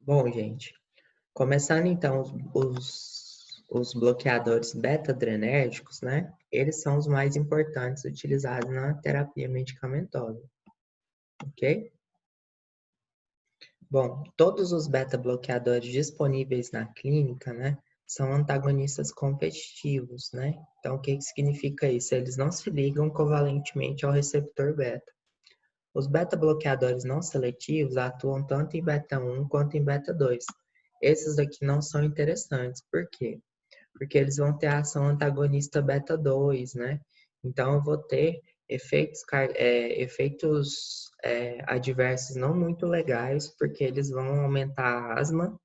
Bom, gente, começando então os bloqueadores beta-adrenérgicos, né? Eles são os mais importantes utilizados na terapia medicamentosa, ok? Bom, todos os beta-bloqueadores disponíveis na clínica, né, são antagonistas competitivos, né? Então, o que significa isso? Eles não se ligam covalentemente ao receptor beta. Os beta-bloqueadores não seletivos atuam tanto em beta-1 quanto em beta-2. Esses daqui não são interessantes. Por quê? Porque eles vão ter a ação antagonista beta-2, né? Então, eu vou ter efeitos adversos não muito legais, porque eles vão aumentar a asma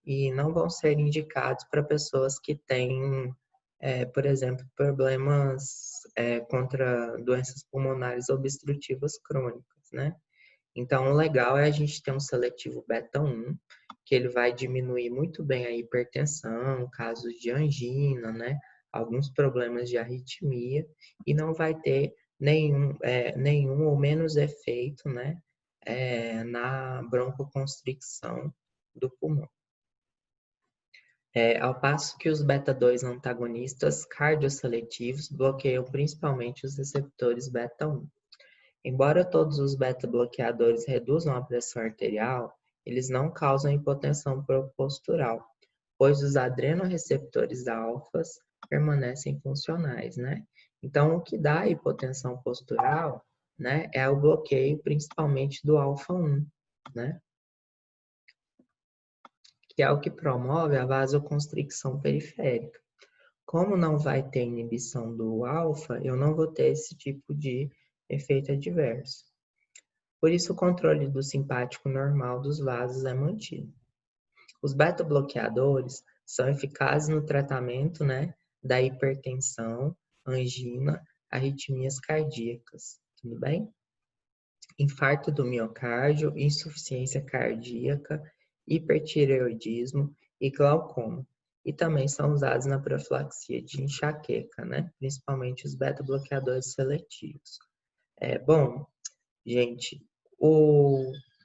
e não vão ser indicados para pessoas que têm, por exemplo, problemas contra doenças pulmonares obstrutivas crônicas, né? Então, o legal é a gente ter um seletivo beta-1, que ele vai diminuir muito bem a hipertensão, casos de angina, né? Alguns problemas de arritmia, e não vai ter nenhum ou menos efeito, né? Na broncoconstricção do pulmão. Ao passo que os beta-2 antagonistas cardioseletivos bloqueiam principalmente os receptores beta-1. Embora todos os beta-bloqueadores reduzam a pressão arterial, eles não causam hipotensão postural, pois os adrenoreceptores alfas permanecem funcionais, né? Então, o que dá a hipotensão postural, né, é o bloqueio principalmente do alfa-1, né? Que é o que promove a vasoconstricção periférica. Como não vai ter inibição do alfa, eu não vou ter esse tipo de efeito adverso. Por isso, o controle do simpático normal dos vasos é mantido. Os beta-bloqueadores são eficazes no tratamento, né, da hipertensão, angina, arritmias cardíacas. Tudo bem? Infarto do miocárdio, insuficiência cardíaca, hipertireoidismo e glaucoma. E também são usados na profilaxia de enxaqueca, né? Principalmente os beta-bloqueadores seletivos. Bom, gente,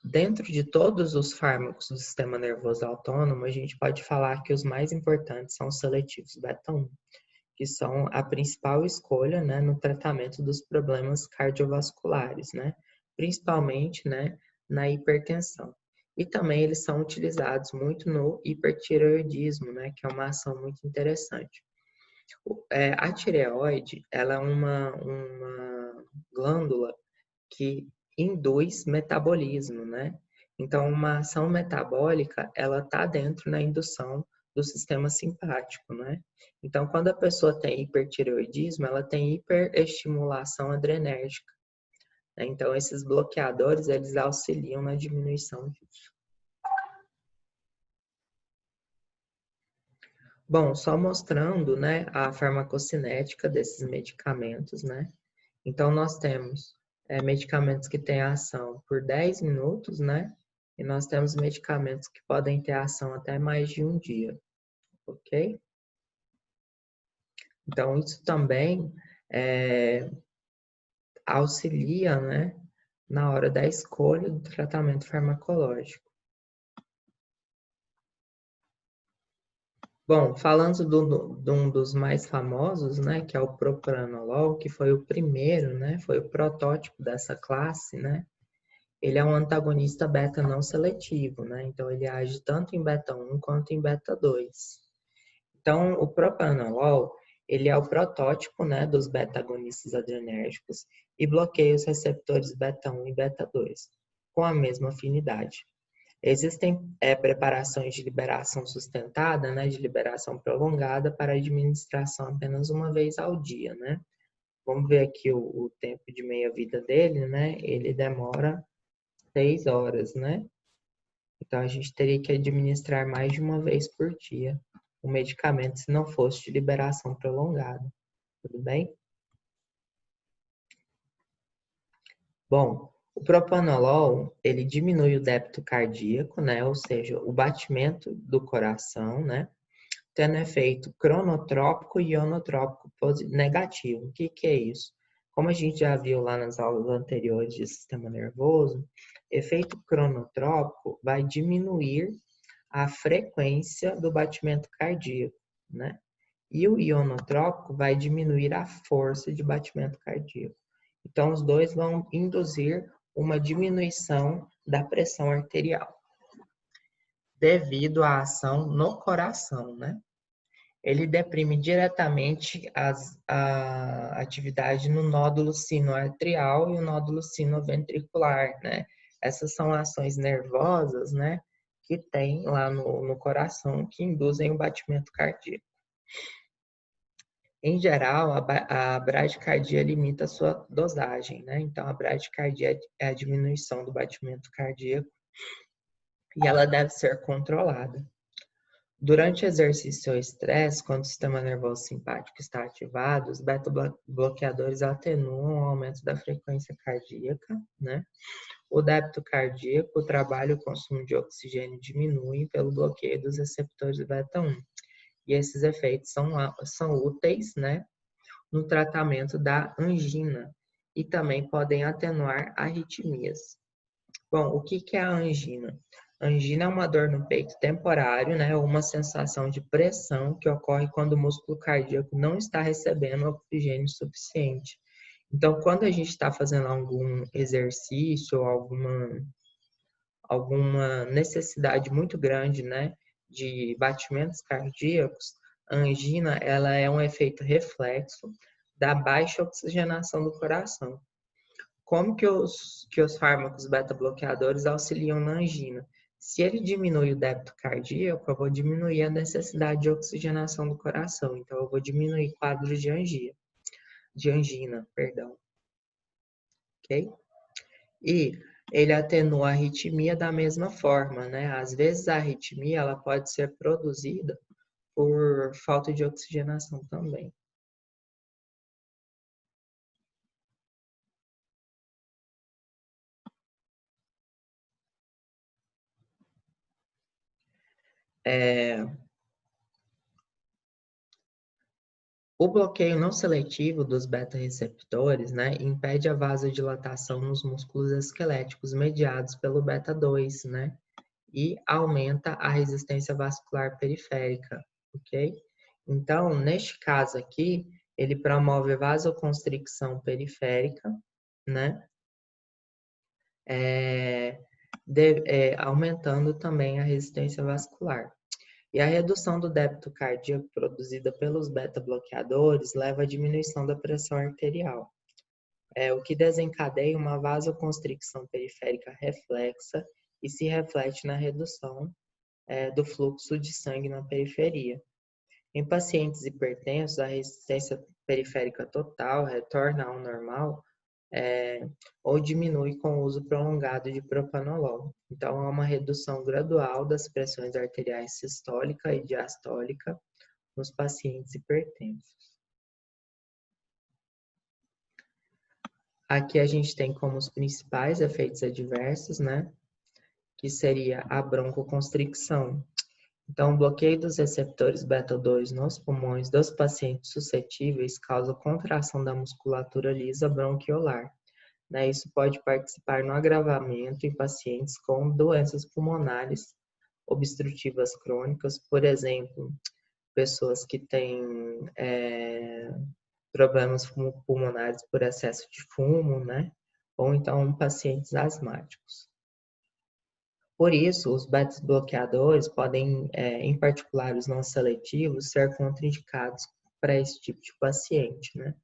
dentro de todos os fármacos do sistema nervoso autônomo, a gente pode falar que os mais importantes são os seletivos beta-1, que são a principal escolha, né, no tratamento dos problemas cardiovasculares, né, principalmente, né, na hipertensão. E também eles são utilizados muito no hipertireoidismo, né, que é uma ação muito interessante. A tireoide, ela é uma glândula que induz metabolismo, né? Então, uma ação metabólica, ela está dentro na indução do sistema simpático, né? Então, quando a pessoa tem hipertireoidismo, ela tem hiperestimulação adrenérgica, né? Então, esses bloqueadores, eles auxiliam na diminuição disso. Bom, só mostrando, né, a farmacocinética desses medicamentos, né? Então, nós temos medicamentos que têm ação por 10 minutos, né? E nós temos medicamentos que podem ter ação até mais de um dia, ok? Então, isso também auxilia, né, na hora da escolha do tratamento farmacológico. Bom, falando de um dos mais famosos, né, que é o propranolol, que foi o primeiro, né, foi o protótipo dessa classe, né? Ele é um antagonista beta não seletivo, né? Então, ele age tanto em beta-1 quanto em beta-2. Então, o propranolol, ele é o protótipo, né, dos beta-agonistas adrenérgicos e bloqueia os receptores beta-1 e beta-2 com a mesma afinidade. Existem preparações de liberação sustentada, né, de liberação prolongada para administração apenas uma vez ao dia, né? Vamos ver aqui o tempo de meia-vida dele, né? Ele demora 6 horas, né? Então, a gente teria que administrar mais de uma vez por dia o medicamento se não fosse de liberação prolongada. Tudo bem? Bom, o propanolol, ele diminui o débito cardíaco, né? Ou seja, o batimento do coração, né? Tendo efeito cronotrópico e ionotrópico negativo. O que é isso? Como a gente já viu lá nas aulas anteriores de sistema nervoso, efeito cronotrópico vai diminuir a frequência do batimento cardíaco, né? E o ionotrópico vai diminuir a força de batimento cardíaco. Então, os dois vão induzir uma diminuição da pressão arterial devido à ação no coração, né? Ele deprime diretamente a atividade no nódulo sinoarterial e o nódulo sinoventricular, né? Essas são ações nervosas, né? Que tem lá no coração que induzem o batimento cardíaco. Em geral, a bradicardia limita a sua dosagem, né? Então, a bradicardia é a diminuição do batimento cardíaco e ela deve ser controlada. Durante o exercício ou estresse, quando o sistema nervoso simpático está ativado, os beta-bloqueadores atenuam o aumento da frequência cardíaca, né? O débito cardíaco, o trabalho e o consumo de oxigênio diminuem pelo bloqueio dos receptores beta-1. E esses efeitos são úteis, né, no tratamento da angina e também podem atenuar arritmias. Bom, o que é a angina? A angina é uma dor no peito temporário, né, ou uma sensação de pressão que ocorre quando o músculo cardíaco não está recebendo oxigênio suficiente. Então, quando a gente está fazendo algum exercício, alguma necessidade muito grande, né, de batimentos cardíacos, a angina ela é um efeito reflexo da baixa oxigenação do coração. Como que os fármacos beta-bloqueadores auxiliam na angina? Se ele diminui o débito cardíaco, eu vou diminuir a necessidade de oxigenação do coração. Então, eu vou diminuir quadros de angina, perdão. Ok? E ele atenua a arritmia da mesma forma, né? Às vezes a arritmia ela pode ser produzida por falta de oxigenação também. O bloqueio não seletivo dos beta-receptores, né, impede a vasodilatação nos músculos esqueléticos mediados pelo beta-2, né, e aumenta a resistência vascular periférica, ok? Então, neste caso aqui, ele promove vasoconstricção periférica, né, aumentando também a resistência vascular. E a redução do débito cardíaco produzida pelos beta-bloqueadores leva à diminuição da pressão arterial, o que desencadeia uma vasoconstricção periférica reflexa e se reflete na redução do fluxo de sangue na periferia. Em pacientes hipertensos, a resistência periférica total retorna ao normal ou diminui com o uso prolongado de propanolol. Então, há uma redução gradual das pressões arteriais sistólica e diastólica nos pacientes hipertensos. Aqui a gente tem como os principais efeitos adversos, né? Que seria a broncoconstricção. Então, o bloqueio dos receptores beta-2 nos pulmões dos pacientes suscetíveis causa contração da musculatura lisa bronquiolar. Né? Isso pode participar no agravamento em pacientes com doenças pulmonares obstrutivas crônicas, por exemplo, pessoas que têm problemas pulmonares por excesso de fumo, né? Ou então pacientes asmáticos. Por isso, os beta-bloqueadores podem, em particular os não seletivos, ser contraindicados para esse tipo de paciente, né?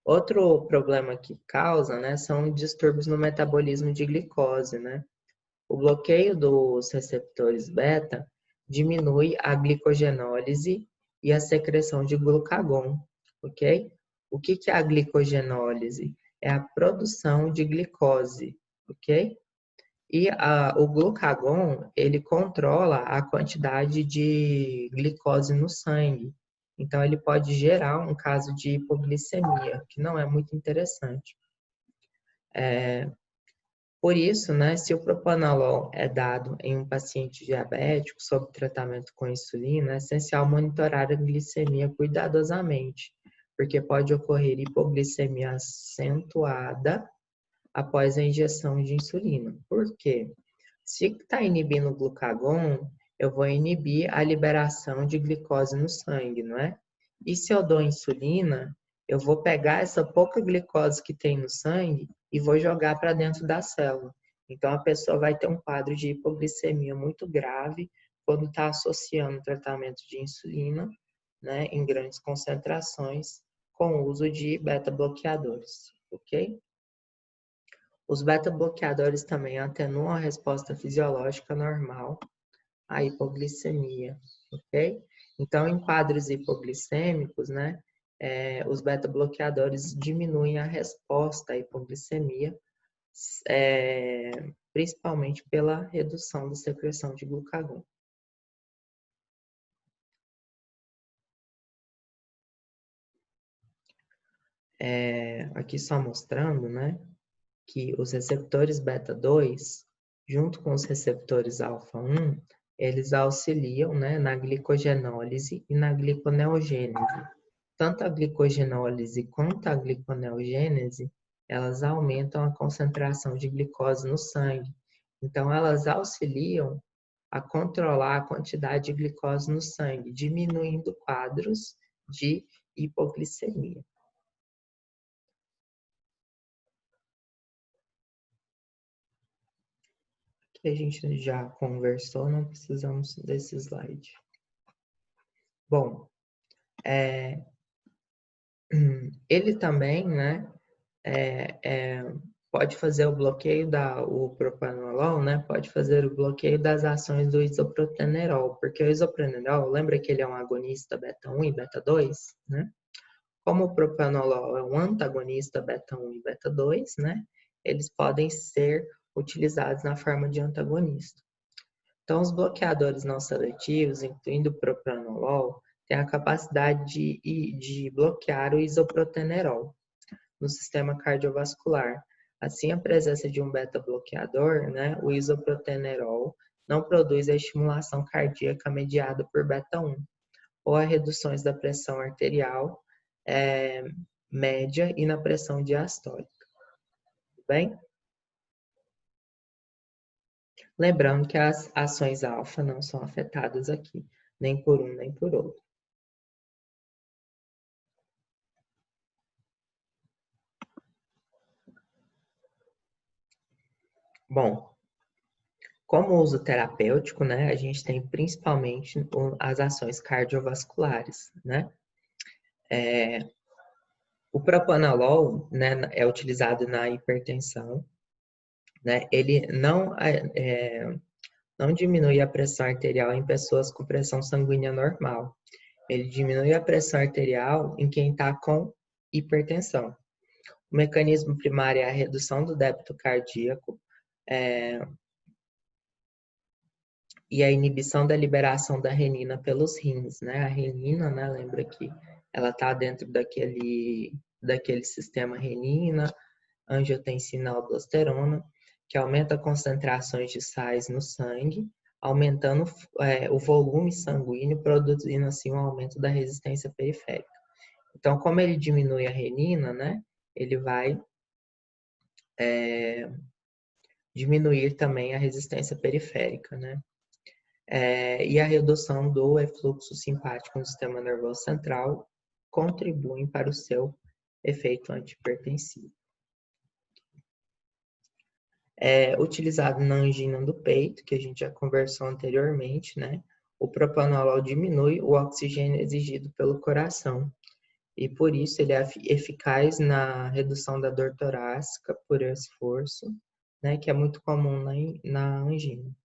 Outro problema que causa, né, são distúrbios no metabolismo de glicose, né? O bloqueio dos receptores beta diminui a glicogenólise e a secreção de glucagon, ok? O que é a glicogenólise? É a produção de glicose, ok? E o glucagon, ele controla a quantidade de glicose no sangue. Então, ele pode gerar um caso de hipoglicemia, que não é muito interessante. Por isso, né, se o propanolol é dado em um paciente diabético sob tratamento com insulina, é essencial monitorar a glicemia cuidadosamente, porque pode ocorrer hipoglicemia acentuada após a injeção de insulina. Por quê? Se está inibindo o glucagon, eu vou inibir a liberação de glicose no sangue, não é? E se eu dou insulina, eu vou pegar essa pouca glicose que tem no sangue e vou jogar para dentro da célula. Então, a pessoa vai ter um quadro de hipoglicemia muito grave quando está associando o tratamento de insulina, né, em grandes concentrações, com o uso de beta-bloqueadores, ok? Os beta-bloqueadores também atenuam a resposta fisiológica normal à hipoglicemia, ok? Então, em quadros hipoglicêmicos, né, os beta-bloqueadores diminuem a resposta à hipoglicemia, principalmente pela redução da secreção de glucagon. Aqui só mostrando, né, que os receptores beta-2, junto com os receptores alfa-1, eles auxiliam, né, na glicogenólise e na gliconeogênese. Tanto a glicogenólise quanto a gliconeogênese, elas aumentam a concentração de glicose no sangue. Então, elas auxiliam a controlar a quantidade de glicose no sangue, diminuindo quadros de hipoglicemia. Que a gente já conversou, não precisamos desse slide. Bom, ele também, né, pode fazer o bloqueio o propranolol, né, pode fazer o bloqueio das ações do isoprotenerol, porque o isoprotenerol, lembra que ele é um agonista beta-1 e beta-2, né? Como o propranolol é um antagonista beta-1 e beta-2, né, eles podem ser utilizados na forma de antagonista. Então, os bloqueadores não seletivos, incluindo o propranolol, têm a capacidade de bloquear o isoprotenerol no sistema cardiovascular. Assim, a presença de um beta-bloqueador, né, o isoprotenerol, não produz a estimulação cardíaca mediada por beta-1, ou a reduções da pressão arterial média e na pressão diastólica. Tudo bem? Lembrando que as ações alfa não são afetadas aqui, nem por um nem por outro. Bom, como uso terapêutico, né, a gente tem principalmente as ações cardiovasculares, né? O propanolol, né, é utilizado na hipertensão, né? Ele não diminui a pressão arterial em pessoas com pressão sanguínea normal. Ele diminui a pressão arterial em quem está com hipertensão. O mecanismo primário é a redução do débito cardíaco, e a inibição da liberação da renina pelos rins, né? A renina, né? Lembra que ela está dentro daquele sistema renina, angiotensina, aldosterona, que aumenta concentrações de sais no sangue, aumentando o volume sanguíneo, produzindo assim um aumento da resistência periférica. Então, como ele diminui a renina, né? Ele vai diminuir também a resistência periférica, né? E a redução do efluxo simpático no sistema nervoso central contribuem para o seu efeito antihipertensivo. Utilizado na angina do peito, que a gente já conversou anteriormente, né? O propanolol diminui o oxigênio exigido pelo coração e por isso ele é eficaz na redução da dor torácica por esforço, né? Que é muito comum na angina.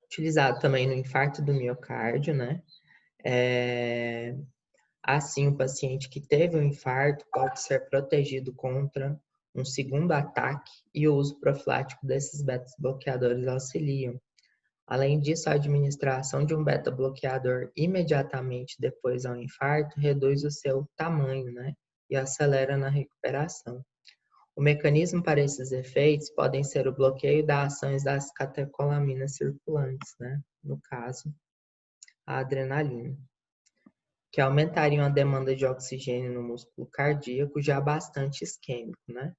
Utilizado também no infarto do miocárdio, né? Assim, o paciente que teve um infarto pode ser protegido contra um segundo ataque e o uso profilático desses beta-bloqueadores auxiliam. Além disso, a administração de um beta-bloqueador imediatamente depois ao infarto reduz o seu tamanho, né? E acelera na recuperação. O mecanismo para esses efeitos podem ser o bloqueio das ações das catecolaminas circulantes, né? No caso, a adrenalina, que aumentariam a demanda de oxigênio no músculo cardíaco, já bastante isquêmico, né?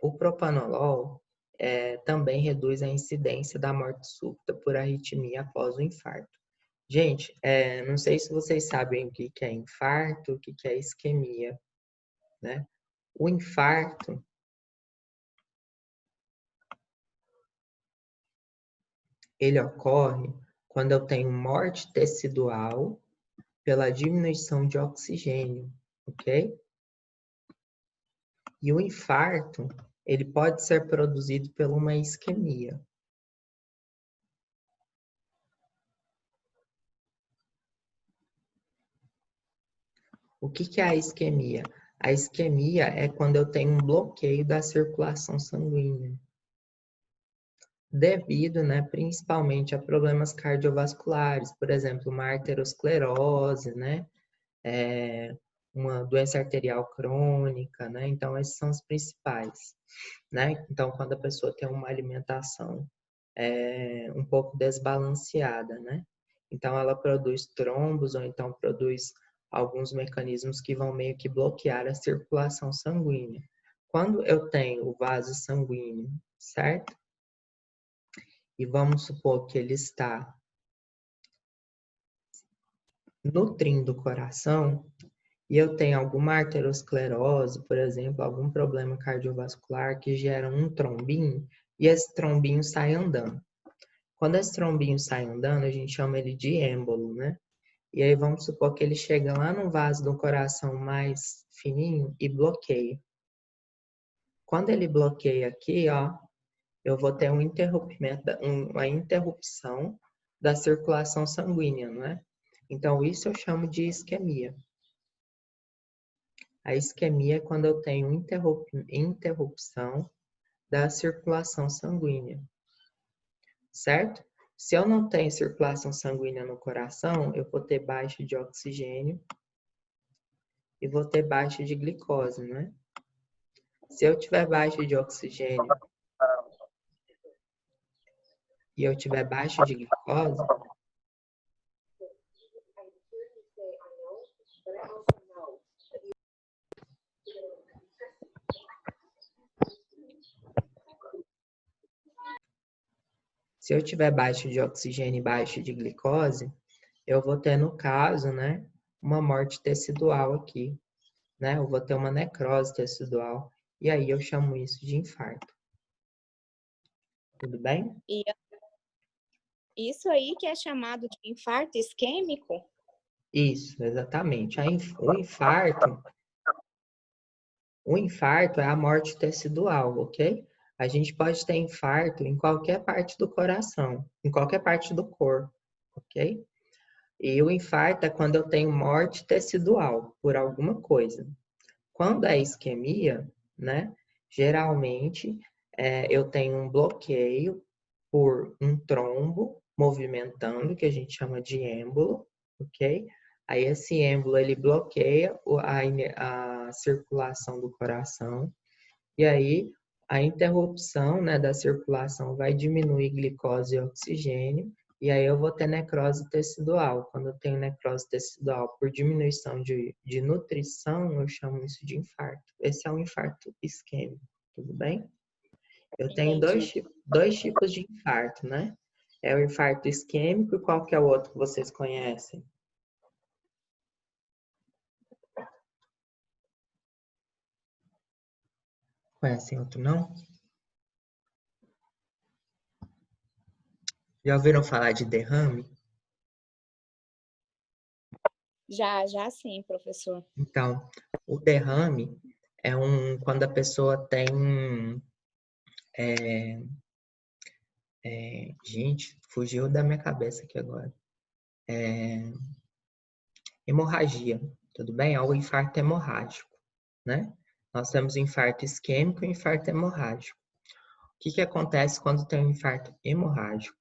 O propanolol também reduz a incidência da morte súbita por arritmia após o infarto. Gente, não sei se vocês sabem o que é infarto, o que é isquemia, né? O infarto, ele ocorre quando eu tenho morte tecidual pela diminuição de oxigênio, ok? E o infarto, ele pode ser produzido por uma isquemia. O que é a isquemia? A isquemia é quando eu tenho um bloqueio da circulação sanguínea, devido, né, principalmente a problemas cardiovasculares, por exemplo, uma arteriosclerose, né, uma doença arterial crônica, né? Então, esses são os principais, né? Então, quando a pessoa tem uma alimentação um pouco desbalanceada, né? Então, ela produz trombos ou então produz alguns mecanismos que vão meio que bloquear a circulação sanguínea. Quando eu tenho o vaso sanguíneo, certo? E vamos supor que ele está nutrindo o coração, e eu tenho alguma arteriosclerose, por exemplo, algum problema cardiovascular que gera um trombinho, e esse trombinho sai andando. Quando esse trombinho sai andando, a gente chama ele de êmbolo, né? E aí vamos supor que ele chega lá no vaso do coração mais fininho e bloqueia. Quando ele bloqueia aqui, ó, eu vou ter uma interrupção da circulação sanguínea, não é? Então, isso eu chamo de isquemia. A isquemia é quando eu tenho interrupção da circulação sanguínea, certo? Se eu não tenho circulação sanguínea no coração, eu vou ter baixa de oxigênio e vou ter baixa de glicose, né? Se eu tiver baixa de oxigênio e eu tiver baixa de glicose, se eu tiver baixa de oxigênio e baixa de glicose, eu vou ter, no caso, né, uma morte tecidual aqui, né? Eu vou ter uma necrose tecidual. E aí eu chamo isso de infarto. Tudo bem? E isso aí que é chamado de infarto isquêmico? Isso, exatamente. O infarto é a morte tecidual, ok? A gente pode ter infarto em qualquer parte do coração, em qualquer parte do corpo, ok? E o infarto é quando eu tenho morte tecidual por alguma coisa. Quando é isquemia, né? Geralmente eu tenho um bloqueio por um trombo movimentando, que a gente chama de êmbolo, ok? Aí esse êmbolo ele bloqueia a circulação do coração e aí a interrupção, né, da circulação vai diminuir glicose e oxigênio e aí eu vou ter necrose tecidual. Quando eu tenho necrose tecidual por diminuição de nutrição, eu chamo isso de infarto. Esse é um infarto isquêmico, tudo bem? Eu tenho dois tipos de infarto, né? É o infarto isquêmico e qual que é o outro que vocês conhecem? Conhecem outro não? Já ouviram falar de derrame? Já sim, professor. Então, o derrame é quando a pessoa tem gente, fugiu da minha cabeça aqui agora. Hemorragia, tudo bem? É o infarto hemorrágico, né? Nós temos infarto isquêmico e infarto hemorrágico. O que acontece quando tem um infarto hemorrágico?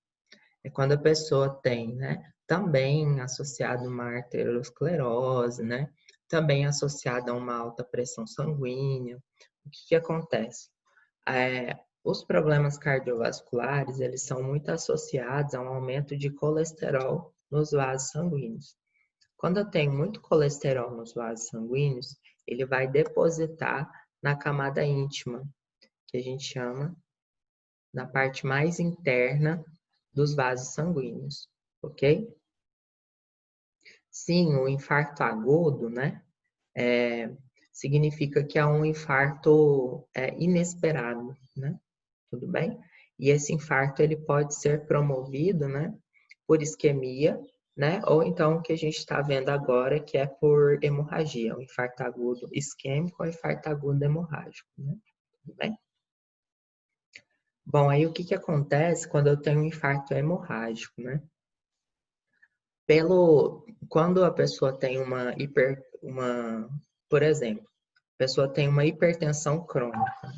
É quando a pessoa tem, né? Também associado a uma arteriosclerose, né? Também associada a uma alta pressão sanguínea. O que acontece? Os problemas cardiovasculares, eles são muito associados a um aumento de colesterol nos vasos sanguíneos. Quando eu tenho muito colesterol nos vasos sanguíneos, ele vai depositar na camada íntima, que a gente chama na parte mais interna dos vasos sanguíneos, ok? Sim, o infarto agudo, né? Significa que é um infarto inesperado, né? Tudo bem? E esse infarto ele pode ser promovido, né, por isquemia, né, ou então o que a gente está vendo agora que é por hemorragia, o infarto agudo isquêmico ou infarto agudo hemorrágico, né? Tudo bem? Bom, aí o que acontece quando eu tenho um infarto hemorrágico, né? Quando a pessoa tem por exemplo, a pessoa tem uma hipertensão crônica.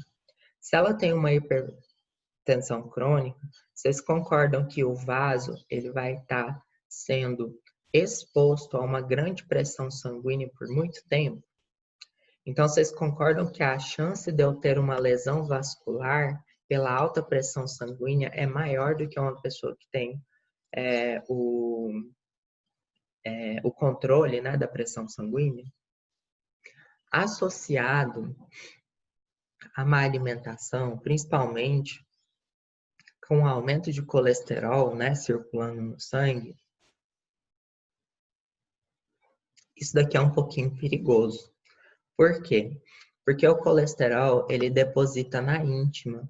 Se ela tem uma hipertensão crônica, vocês concordam que o vaso ele vai estar sendo exposto a uma grande pressão sanguínea por muito tempo? Então, vocês concordam que a chance de eu ter uma lesão vascular pela alta pressão sanguínea é maior do que uma pessoa que tem é, o, o controle, né, da pressão sanguínea? Associado a má alimentação, principalmente com o aumento de colesterol, né, circulando no sangue, isso daqui é um pouquinho perigoso. Por quê? Porque o colesterol, ele deposita na íntima.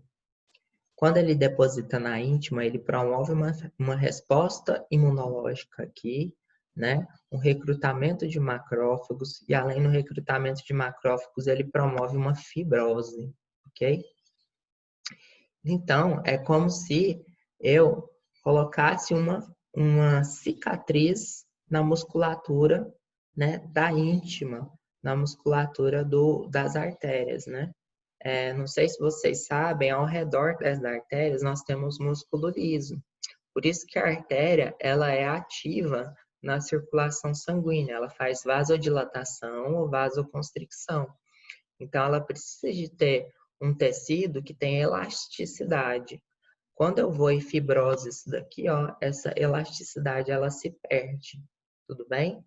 Quando ele deposita na íntima, ele promove uma resposta imunológica aqui, né? Um recrutamento de macrófagos, e além do recrutamento de macrófagos, ele promove uma fibrose, ok? Então, é como se eu colocasse uma cicatriz na musculatura, né, da íntima, na musculatura das artérias, né? Não sei se vocês sabem, ao redor das artérias nós temos músculo liso. Por isso que a artéria, ela é ativa na circulação sanguínea, ela faz vasodilatação ou vasoconstricção. Então, ela precisa de ter um tecido que tem elasticidade. Quando eu vou em fibrose isso daqui, ó, essa elasticidade ela se perde, tudo bem?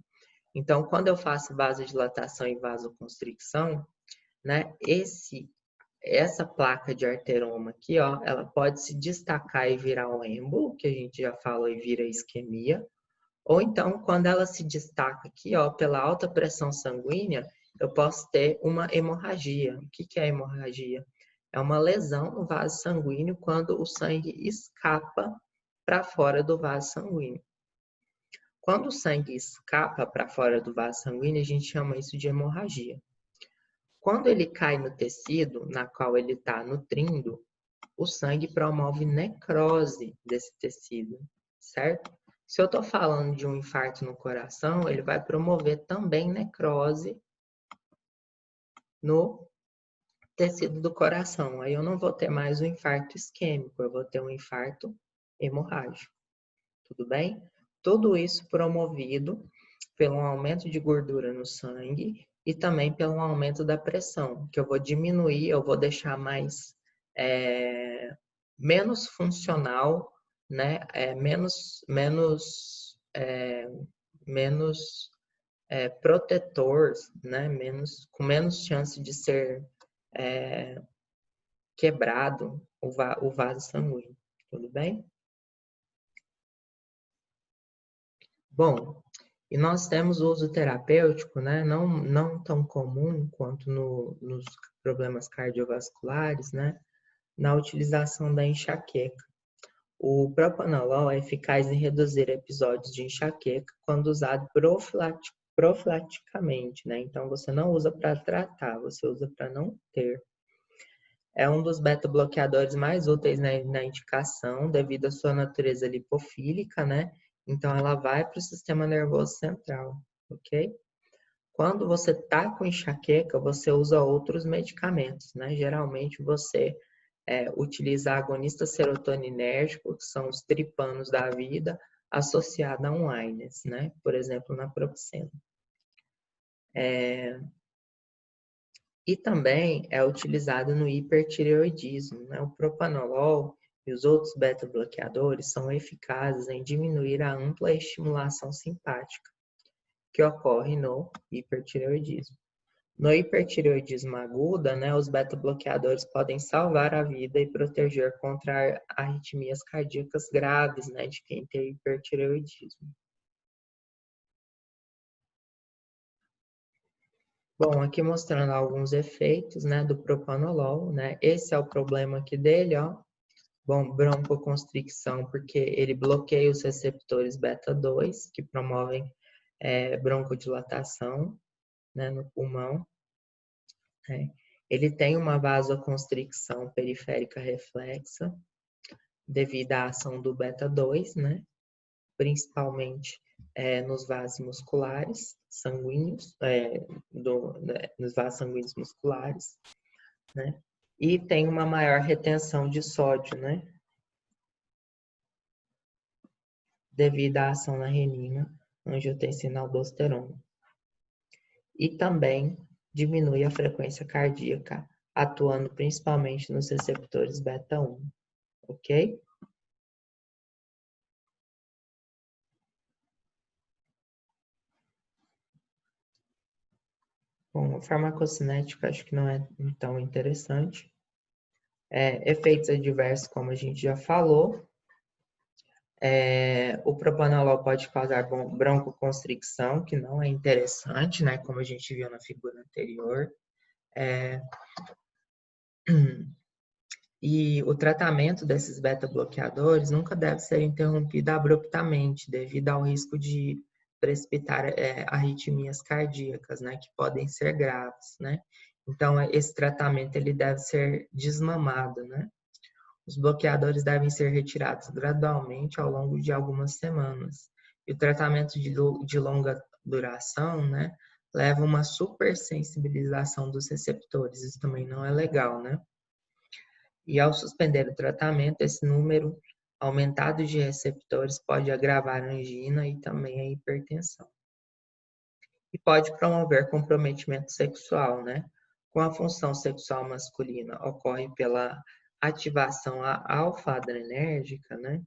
Então, quando eu faço vasodilatação e vasoconstricção, né, essa placa de arteroma aqui, ó, ela pode se destacar e virar um êmbolo, que a gente já falou, e vira isquemia. Ou então, quando ela se destaca aqui, ó, pela alta pressão sanguínea, eu posso ter uma hemorragia. O que é hemorragia? É uma lesão no vaso sanguíneo quando o sangue escapa para fora do vaso sanguíneo. Quando o sangue escapa para fora do vaso sanguíneo, a gente chama isso de hemorragia. Quando ele cai no tecido na qual ele está nutrindo, o sangue promove necrose desse tecido, certo? Se eu estou falando de um infarto no coração, ele vai promover também necrose no tecido do coração. Aí eu não vou ter mais um infarto isquêmico, eu vou ter um infarto hemorrágico. Tudo bem? Tudo isso promovido pelo aumento de gordura no sangue e também pelo aumento da pressão, que eu vou diminuir, eu vou deixar menos funcional, né? Menos protetor, né? Com menos chance de ser quebrado o vaso sanguíneo. Tudo bem? Bom, e nós temos o uso terapêutico, né? Não tão comum quanto nos problemas cardiovasculares, né? Na utilização da enxaqueca. O propanolol é eficaz em reduzir episódios de enxaqueca quando usado profilaticamente, né? Então, você não usa para tratar, você usa para não ter. É um dos beta-bloqueadores mais úteis na indicação, devido à sua natureza lipofílica, né? Então, ela vai para o sistema nervoso central, ok? Quando você está com enxaqueca, você usa outros medicamentos, né? Geralmente, você utiliza agonistas serotoninérgicos, que são os tripanos da vida, associado a um AINES, né? Por exemplo, naproxeno. E também é utilizado no hipertireoidismo, né? O propanolol, E os outros beta-bloqueadores são eficazes em diminuir a ampla estimulação simpática, que ocorre no hipertireoidismo. No hipertireoidismo aguda, né, os beta-bloqueadores podem salvar a vida e proteger contra arritmias cardíacas graves, né, de quem tem hipertireoidismo. Bom, aqui mostrando alguns efeitos, né, do propanolol, né? Esse é o problema aqui dele, ó. Bom, broncoconstricção, porque ele bloqueia os receptores beta-2, que promovem broncodilatação, né, no pulmão. Né? Ele tem uma vasoconstricção periférica reflexa, devido à ação do beta-2, né? Principalmente nos vasos musculares sanguíneos, nos vasos sanguíneos musculares, né? E tem uma maior retenção de sódio, né? Devido à ação na renina, angiotensina-aldosterona. E também diminui a frequência cardíaca, atuando principalmente nos receptores beta-1, ok? Bom, a farmacocinética acho que não é tão interessante. Efeitos adversos, como a gente já falou. O propanolol pode causar broncoconstricção, que não é interessante, né? Como a gente viu na figura anterior. E o tratamento desses beta-bloqueadores nunca deve ser interrompido abruptamente, devido ao risco de precipitar arritmias cardíacas, né, que podem ser graves, né? Então, esse tratamento ele deve ser desmamado, né? Os bloqueadores devem ser retirados gradualmente ao longo de algumas semanas. E o tratamento de longa duração, né, leva a uma supersensibilização dos receptores. Isso também não é legal, né? E ao suspender o tratamento, esse número aumentado de receptores pode agravar a angina e também a hipertensão. E pode promover comprometimento sexual, né? Com a função sexual masculina ocorre pela ativação alfa-adrenérgica, né?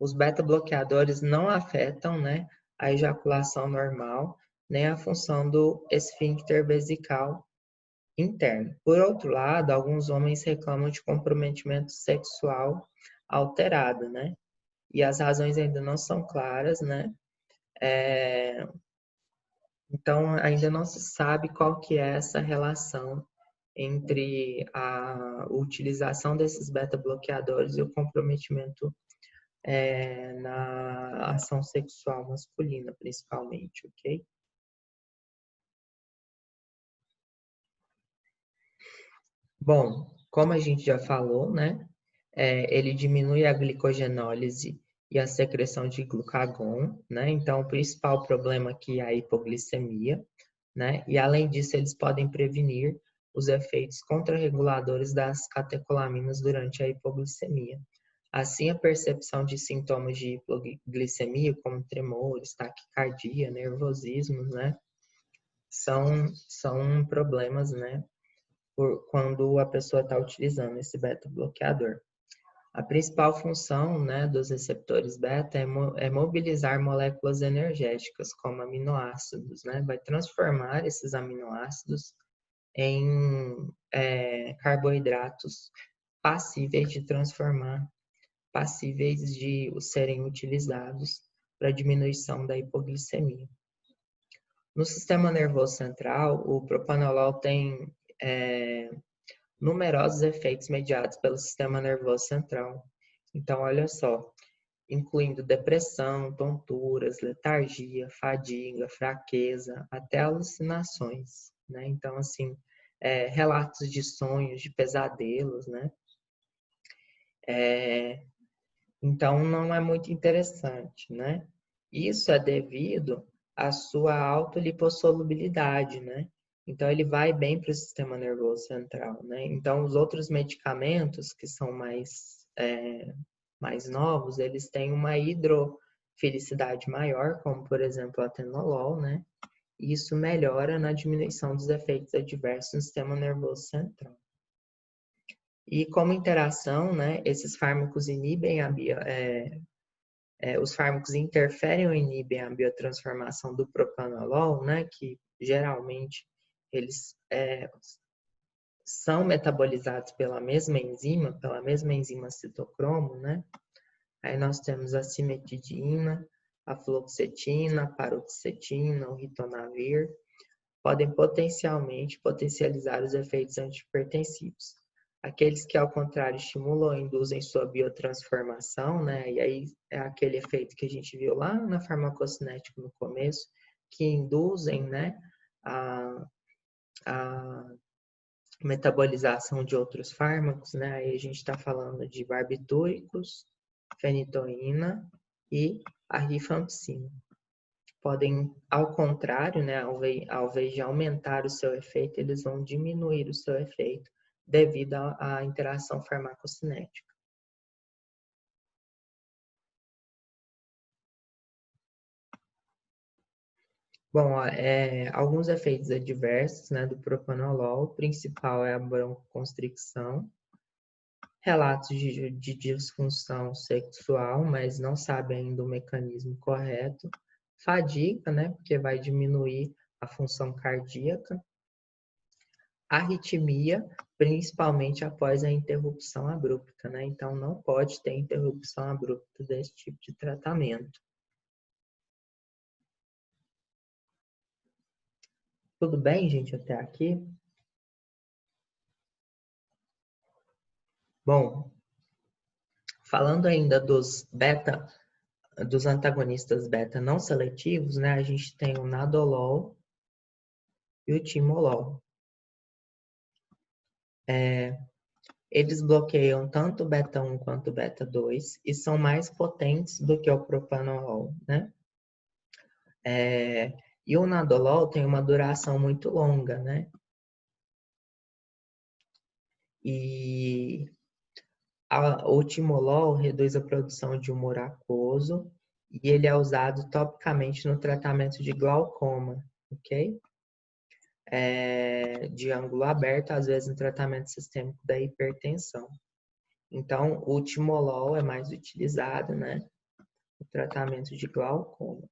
Os beta-bloqueadores não afetam, né, a ejaculação normal, nem a função do esfíncter vesical interno. Por outro lado, alguns homens reclamam de comprometimento sexual alterado, né? E as razões ainda não são claras, né? Então, ainda não se sabe qual que é essa relação entre a utilização desses beta-bloqueadores e o comprometimento na ação sexual masculina, principalmente, ok? Bom, como a gente já falou, né? Ele diminui a glicogenólise e a secreção de glucagon, né? Então, o principal problema aqui é a hipoglicemia, né? E além disso, eles podem prevenir os efeitos contrarreguladores das catecolaminas durante a hipoglicemia. Assim, a percepção de sintomas de hipoglicemia, como tremores, taquicardia, nervosismo, né? São problemas, né? Quando a pessoa está utilizando esse beta-bloqueador. A principal função, né, dos receptores beta é mobilizar moléculas energéticas, como aminoácidos, né? Vai transformar esses aminoácidos em carboidratos passíveis de transformar, passíveis de serem utilizados para diminuição da hipoglicemia. No sistema nervoso central, o propanolol tem numerosos efeitos mediados pelo sistema nervoso central. Então, olha só, incluindo depressão, tonturas, letargia, fadiga, fraqueza, até alucinações, né? Então, assim, relatos de sonhos, de pesadelos, né? Então, não é muito interessante, né? Isso é devido à sua autolipossolubilidade, né? Então, ele vai bem para o sistema nervoso central, né? Então, os outros medicamentos que são mais novos, eles têm uma hidrofilicidade maior, como, por exemplo, a atenolol, né? E isso melhora na diminuição dos efeitos adversos no sistema nervoso central. E como interação, né, esses fármacos inibem os fármacos interferem ou inibem a biotransformação do propanolol, né, que geralmente eles são metabolizados pela mesma enzima citocromo, né? Aí nós temos a cimetidina, a fluoxetina, a paroxetina, o ritonavir, podem potencializar os efeitos antihipertensivos. Aqueles que, ao contrário, estimulam ou induzem sua biotransformação, né? E aí é aquele efeito que a gente viu lá na farmacocinética no começo, que induzem, né, a metabolização de outros fármacos, né? Aí a gente está falando de barbitúricos, fenitoína e a rifampicina. Podem, ao contrário, né, ao invés de aumentar o seu efeito, eles vão diminuir o seu efeito devido à interação farmacocinética. Bom, alguns efeitos adversos, né, do propanolol, o principal é a broncoconstricção, relatos de disfunção sexual, mas não sabe ainda o mecanismo correto, fadiga, né, porque vai diminuir a função cardíaca, arritmia, principalmente após a interrupção abrupta, né? Então, não pode ter interrupção abrupta desse tipo de tratamento. Tudo bem, gente, até aqui? Bom, falando ainda dos antagonistas beta não seletivos, né? A gente tem o nadolol e o timolol. Eles bloqueiam tanto o beta 1 quanto o beta 2 e são mais potentes do que o propanolol, né? E o nadolol tem uma duração muito longa, né? E o timolol reduz a produção de humor aquoso e ele é usado topicamente no tratamento de glaucoma, ok? De ângulo aberto, às vezes no tratamento sistêmico da hipertensão. Então, o timolol é mais utilizado, né, no tratamento de glaucoma.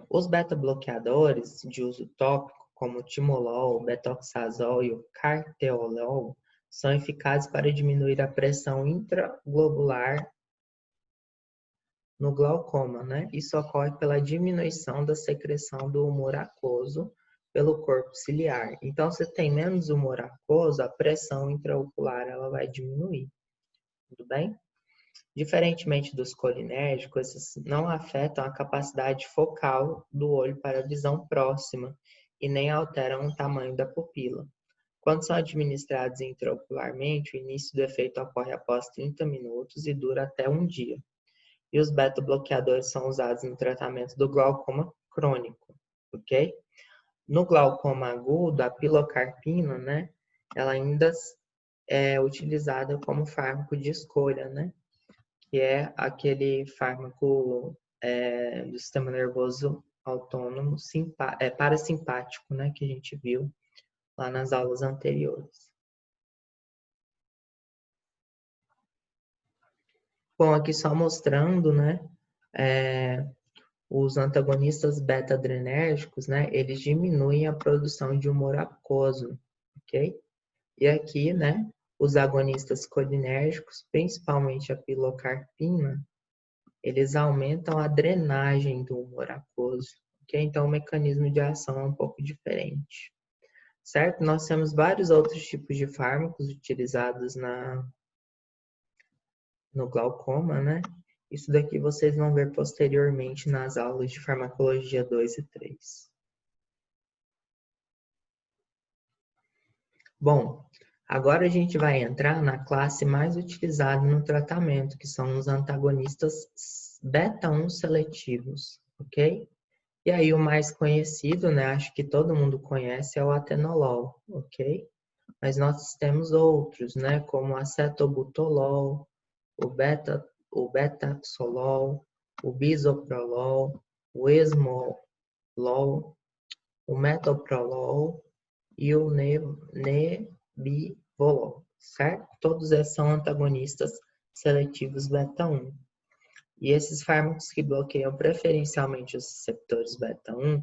Os beta-bloqueadores de uso tópico, como o timolol, o betoxazol e o carteolol, são eficazes para diminuir a pressão intraglobular no glaucoma, né? Isso ocorre pela diminuição da secreção do humor aquoso pelo corpo ciliar. Então, se tem menos humor aquoso, a pressão intraocular ela vai diminuir. Tudo bem? Diferentemente dos colinérgicos, esses não afetam a capacidade focal do olho para a visão próxima e nem alteram o tamanho da pupila. Quando são administrados intraocularmente, o início do efeito ocorre após 30 minutos e dura até um dia. E os beta-bloqueadores são usados no tratamento do glaucoma crônico, ok? No glaucoma agudo, a pilocarpina, né, ela ainda é utilizada como fármaco de escolha, né? Que é aquele fármaco do sistema nervoso autônomo parasimpático, né, que a gente viu lá nas aulas anteriores. Bom, aqui só mostrando, né, os antagonistas beta-adrenérgicos, né, eles diminuem a produção de humor aquoso, ok? E aqui, né, os agonistas colinérgicos, principalmente a pilocarpina, eles aumentam a drenagem do humor aquoso, ok? Então, o mecanismo de ação é um pouco diferente, certo? Nós temos vários outros tipos de fármacos utilizados no glaucoma, né? Isso daqui vocês vão ver posteriormente nas aulas de farmacologia 2 e 3. Bom, agora a gente vai entrar na classe mais utilizada no tratamento, que são os antagonistas beta-1 seletivos, ok? E aí o mais conhecido, né, acho que todo mundo conhece, é o atenolol, ok? Mas nós temos outros, né, como o acetobutolol, o betaxolol, o bisoprolol, o esmolol, o metoprolol e o nebivolol, certo? Todos esses são antagonistas seletivos beta-1. E esses fármacos que bloqueiam preferencialmente os receptores beta-1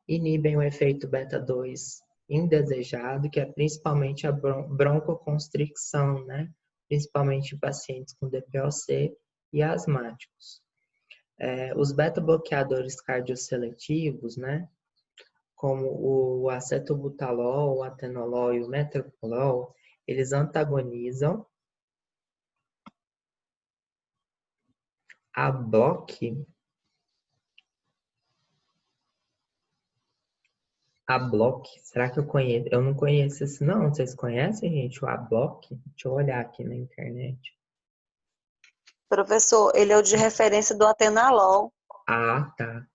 inibem o efeito beta-2 indesejado, que é principalmente a broncoconstricção, né? Principalmente em pacientes com DPOC e asmáticos. Os beta-bloqueadores cardioseletivos, né? Como o acetobutalol, o atenolol e o metoprolol, eles antagonizam a bloque. A Block, será que eu conheço? Eu não conheço esse não. Vocês conhecem, gente, o A-Block? Deixa eu olhar aqui na internet. Professor, ele é o de referência do atenolol. Ah, tá.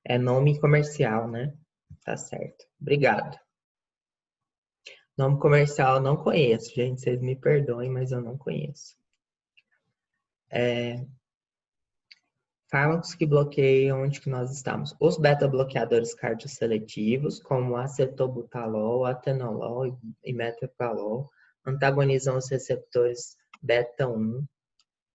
É nome comercial, né? Tá certo. Obrigado. Nome comercial eu não conheço, gente. Vocês me perdoem, mas eu não conheço. Fármacos que bloqueiam onde que nós estamos. Os beta-bloqueadores cardioseletivos, como o acetobutalol, atenolol e metoprolol, antagonizam os receptores beta-1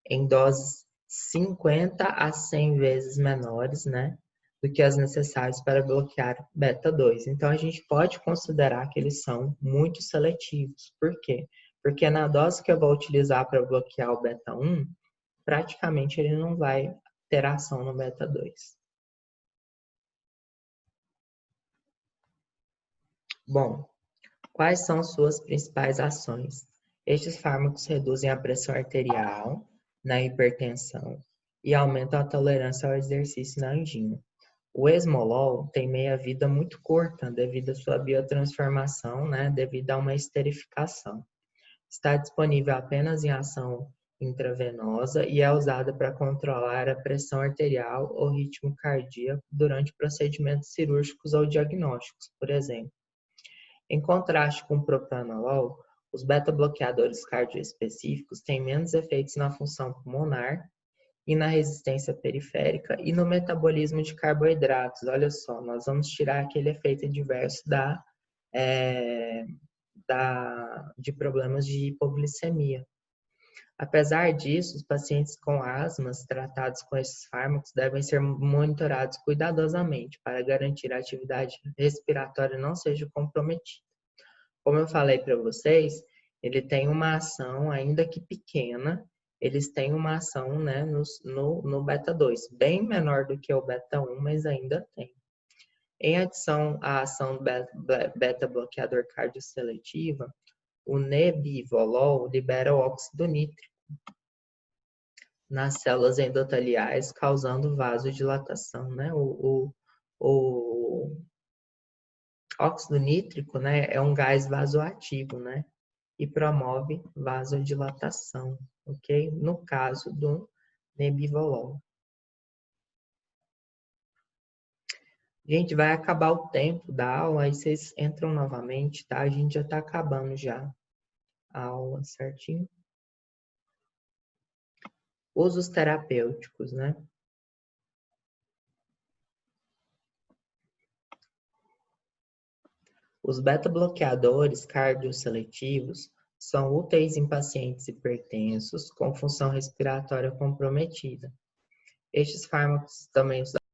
em doses 50 a 100 vezes menores, né, do que as necessárias para bloquear beta-2. Então, a gente pode considerar que eles são muito seletivos. Por quê? Porque na dose que eu vou utilizar para bloquear o beta-1, praticamente ele não vai ter ação no beta-2. Bom, quais são suas principais ações? Estes fármacos reduzem a pressão arterial na hipertensão e aumentam a tolerância ao exercício na angina. O esmolol tem meia-vida muito curta devido à sua biotransformação, né, devido a uma esterificação. Está disponível apenas em ação intravenosa e é usada para controlar a pressão arterial ou ritmo cardíaco durante procedimentos cirúrgicos ou diagnósticos, por exemplo. Em contraste com o propranolol, os beta-bloqueadores cardioespecíficos têm menos efeitos na função pulmonar e na resistência periférica e no metabolismo de carboidratos. Olha só, nós vamos tirar aquele efeito adverso de problemas de hipoglicemia. Apesar disso, os pacientes com asmas tratados com esses fármacos devem ser monitorados cuidadosamente para garantir a atividade respiratória não seja comprometida. Como eu falei para vocês, ele tem uma ação, ainda que pequena, eles têm uma ação, né, no beta-2, bem menor do que o beta-1, mas ainda tem. Em adição à ação beta-bloqueador cardioseletiva, o nebivolol libera o óxido nítrico nas células endoteliais, causando vasodilatação, né? O óxido nítrico, né, é um gás vasoativo, né? E promove vasodilatação, ok? No caso do nebivolol. Gente, vai acabar o tempo da aula, aí vocês entram novamente, tá? A gente já tá acabando já a aula, certinho? Usos terapêuticos, né? Os beta-bloqueadores cardioseletivos são úteis em pacientes hipertensos com função respiratória comprometida. Estes fármacos também